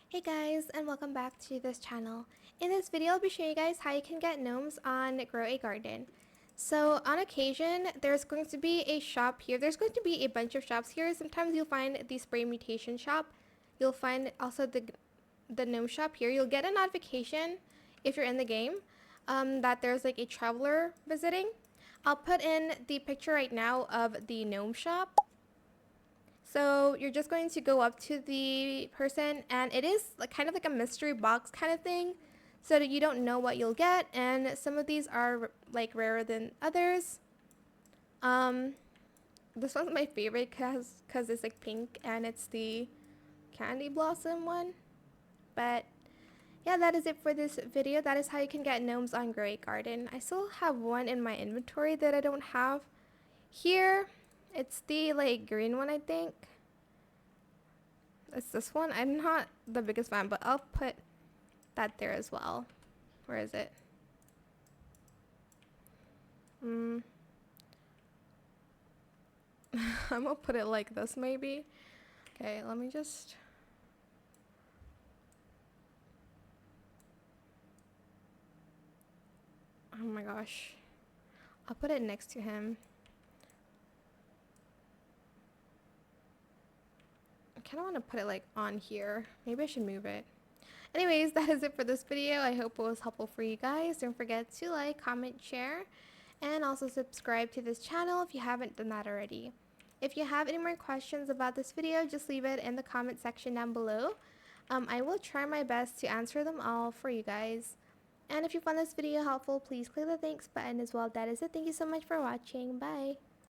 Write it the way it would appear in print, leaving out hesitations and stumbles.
Hey guys, and welcome back to this channel. In this video, I'll be showing you guys how you can get gnomes on Grow a Garden. So on occasion, there's going to be a shop here. There's going to be a bunch of shops here. Sometimes you'll find the spray mutation shop. You'll find also the gnome shop here. You'll get a notification if you're in the game that there's like a traveler visiting. I'll put in the picture right now of the gnome shop. So you're just going to go up to the person, and it is like kind of like a mystery box kind of thing, so that you don't know what you'll get, and some of these are like rarer than others. Um, this one's my favorite cause it's like pink and it's the candy blossom one. But yeah, that is it for this video. That is how you can get gnomes on Grow a Garden. I still have one in my inventory that I don't have here. It's the like green one, I think. It's this one. I'm not the biggest fan, but I'll put that there as well. Where is it? I'm gonna put it like this maybe. Okay, let me just... Oh my gosh. I'll put it next to him. I kind of want to put it like on here. Maybe I should move it. Anyways, that is it for this video. I hope it was helpful for you guys. Don't forget to like, comment, share, and also subscribe to this channel if you haven't done that already. If you have any more questions about this video, just leave it in the comment section down below. I will try my best to answer them all for you guys. And if you found this video helpful, please click the thanks button as well. That is it. Thank you so much for watching. Bye.